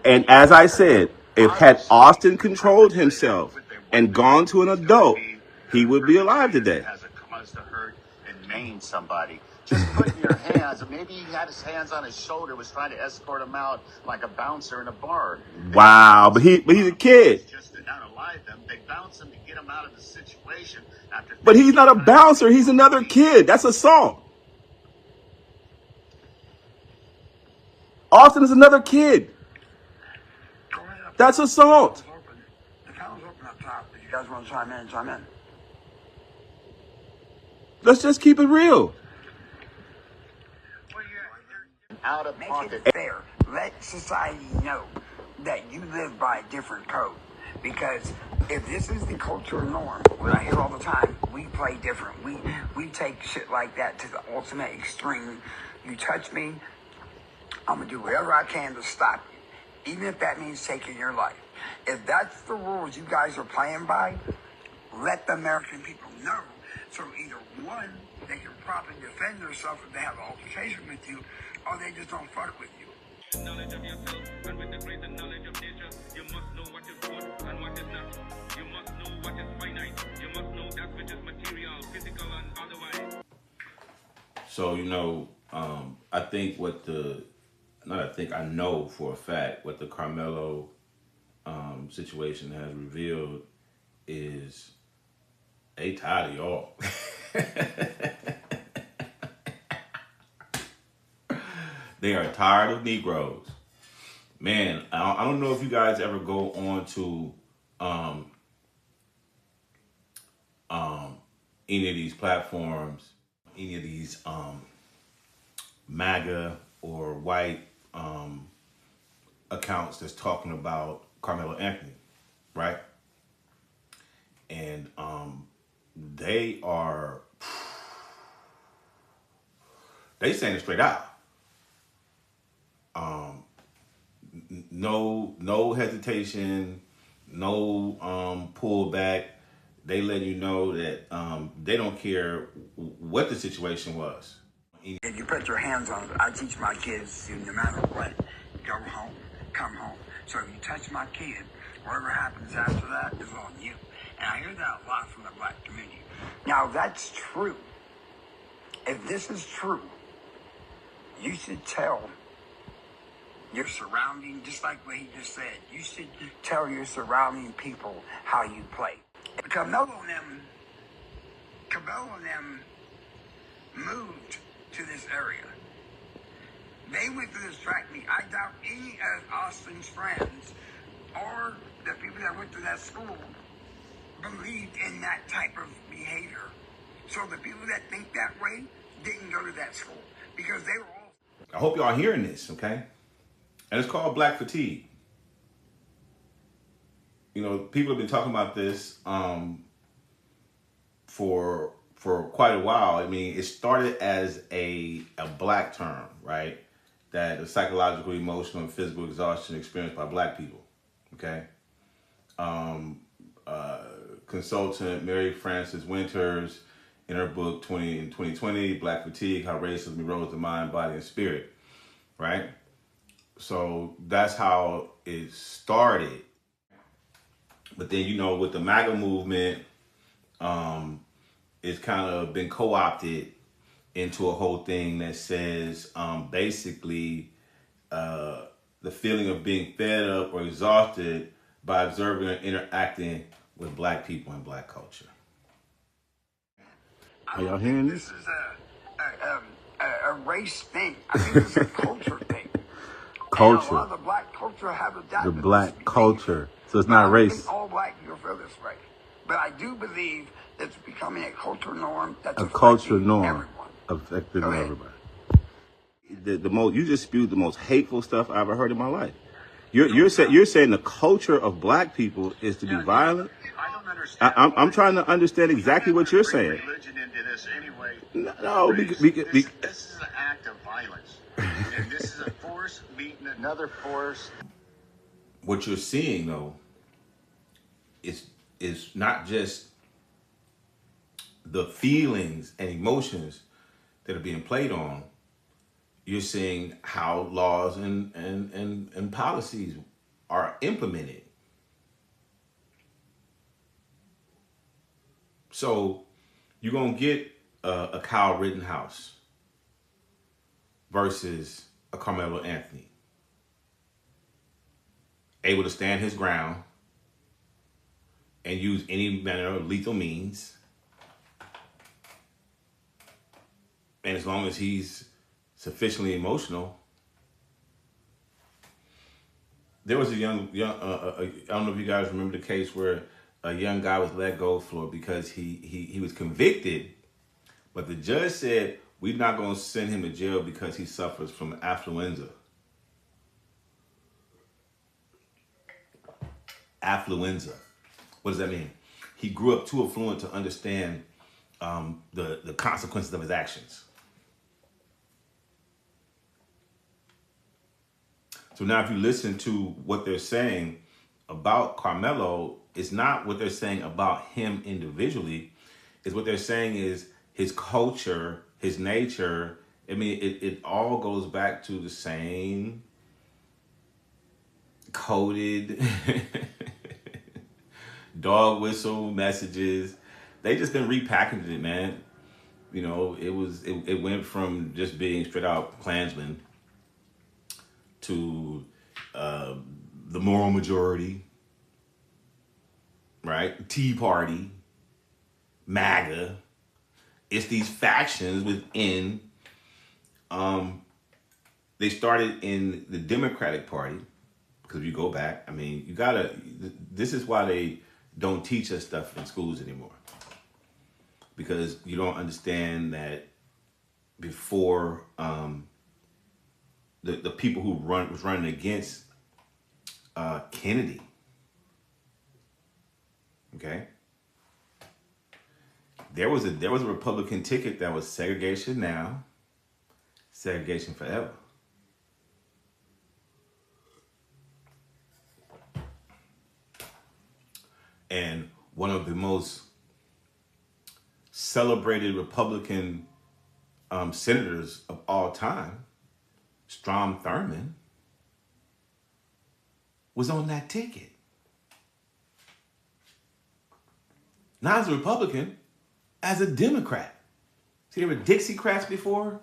And as I said, if had Austin controlled himself and gone to an adult, he would be alive today. Has a cause to hurt and maim somebody. Just putting your hands, maybe he had his hands on his shoulder, was trying to escort him out like a bouncer in a bar. Wow, but he's a kid. Just to unalive them, they bounce him to get him out of the situation. But he's not a bouncer. He's another kid. That's assault. Austin is another kid. That's assault. The panel's open up top. If you guys want to chime in, chime in. Let's just keep it real. Out of pocket. Make it fair. Let society know that you live by a different code. Because if this is the cultural norm, what I hear all the time, we play different. We take shit like that to the ultimate extreme. You touch me, I'm going to do whatever I can to stop you, even if that means taking your life. If that's the rules you guys are playing by, let the American people know. So either one, they can properly defend themselves if they have an altercation with you, or they just don't fuck with you. Knowledge of yourself, and with the greater knowledge of nature, you must know what is good and what is not. You must know what is finite. You must know that which is material, physical, and otherwise. So, I think I know for a fact what the Karmelo situation has revealed is they tired of y'all. They are tired of Negroes. Man, I don't know if you guys ever go on to any of these platforms, any of these MAGA or white accounts that's talking about Carmelo Anthony, right? And they saying it straight out. No hesitation, no pullback. They let you know that they don't care what the situation was. If you put your hands on it, I teach my kids to, no matter what, go home, come home. So if you touch my kid, whatever happens after that is on you. And I hear that a lot from the black community. Now, that's true. If this is true, you should tell your surrounding, just like what he just said, you should tell your surrounding people how you play. Karmelo and them moved to this area. They went to distract me. I doubt any of Austin's friends or the people that went to that school believed in that type of behavior. So the people that think that way didn't go to that school because they were all... I hope y'all hearing this, okay? And it's called black fatigue. People have been talking about this for quite a while. I mean, it started as a black term, right? That the psychological, emotional, and physical exhaustion experienced by black people, okay? Consultant Mary Frances Winters, in her book 2020, Black Fatigue, How Racism Erodes the Mind, Body, and Spirit, right? So that's how it started. But then, with the MAGA movement, it's kind of been co-opted into a whole thing that says basically the feeling of being fed up or exhausted by observing and interacting with black people and black culture. Are y'all hearing this? This is a race thing. I think it's a culture thing. Culture. And a lot of the black culture have adapted The black this culture. So it's not I don't race. think all black people feel this way. But I do believe it's becoming a cultural norm that's A cultural affecting norm everyone. affecting Go ahead. everybody. You just spewed the most hateful stuff I've ever heard in my life. You're saying the culture of black people is to be violent. I don't understand. I'm trying to understand exactly what you're saying. Religion into this anyway. No, This is an act of violence, and this is a force meeting another force. What you're seeing, though, is not just the feelings and emotions that are being played on. you're seeing how laws and policies are implemented. So you're going to get a Kyle Rittenhouse versus a Carmelo Anthony. Able to stand his ground and use any manner of lethal means. And as long as he's sufficiently emotional. There was a young I don't know if you guys remember the case where a young guy was let go for because he was convicted, but the judge said, we're not going to send him to jail because he suffers from affluenza. Affluenza. What does that mean? He grew up too affluent to understand the consequences of his actions. So now if you listen to what they're saying about Karmelo, it's not what they're saying about him individually. It's what they're saying is his culture, his nature. I mean, it all goes back to the same coded dog whistle messages. They just been repackaging it, man. You know, it went from just being straight out Klansman to the moral majority, right? Tea Party, MAGA. It's these factions within. They started in the Democratic Party, because if you go back, I mean, you gotta. This is why they don't teach us stuff in schools anymore, because you don't understand that before. The people who was running against Kennedy. Okay. There was a Republican ticket that was segregation now, segregation forever. And one of the most celebrated Republican senators of all time, Strom Thurmond, was on that ticket. Not as a Republican, as a Democrat. See, there were Dixiecrats before.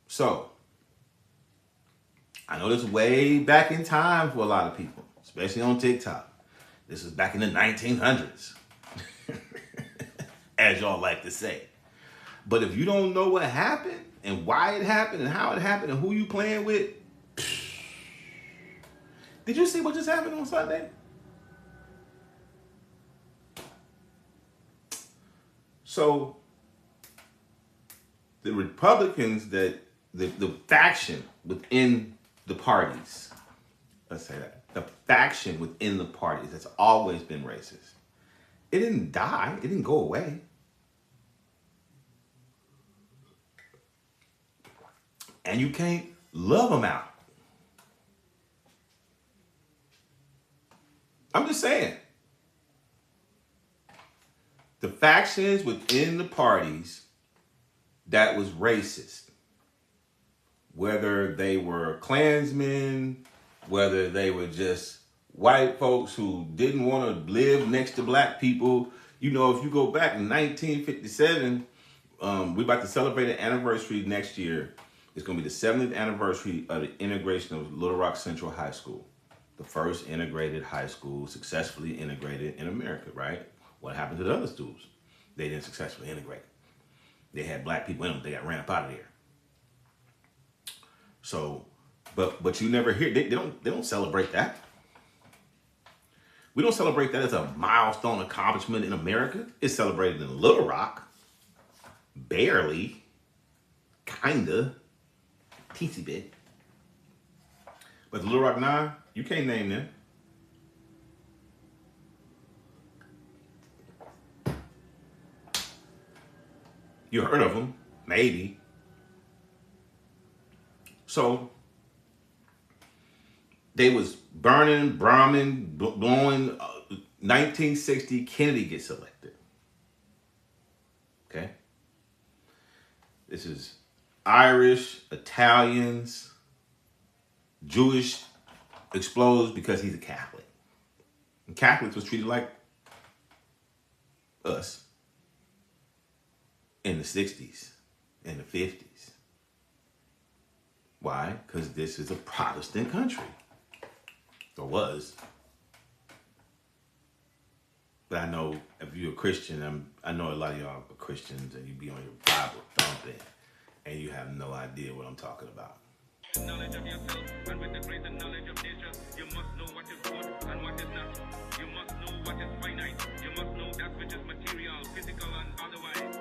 So, I know this is way back in time for a lot of people, especially on TikTok. This is back in the 1900s, as y'all like to say. But if you don't know what happened and why it happened and how it happened and who you playing with, did you see what just happened on Sunday? So the Republicans, that the faction within the parties, let's say that, the faction within the parties that's always been racist, it didn't die, it didn't go away. And you can't love them out. I'm just saying. The factions within the parties that was racist, whether they were Klansmen, whether they were just white folks who didn't want to live next to black people. You know, if you go back in 1957, we're about to celebrate an anniversary next year. It's going to be the 70th anniversary of the integration of Little Rock Central High School. The first integrated high school successfully integrated in America, right? What happened to the other schools? They didn't successfully integrate. They had black people in them. They got ran up out of there. So, but you never hear, they don't celebrate that. We don't celebrate that as a milestone accomplishment in America. It's celebrated in Little Rock. Barely. Kinda. Teensy bit. But the Little Rock 9, you can't name them. You heard of them, maybe. So they was burning, bombing, blowing. 1960, Kennedy gets elected. Okay. This is Irish, Italians, Jewish explodes because he's a Catholic. And Catholics was treated like us in the 60s, in the 50s. Why? Because this is a Protestant country. Or was. But I know if you're a Christian, I know a lot of y'all are Christians and you be on your Bible thumping and you have no idea what I'm talking about. Knowledge of yourself, and with the greater knowledge of nature, you must know what is good and what is not. You must know what is finite. You must know that which is material, physical, and otherwise.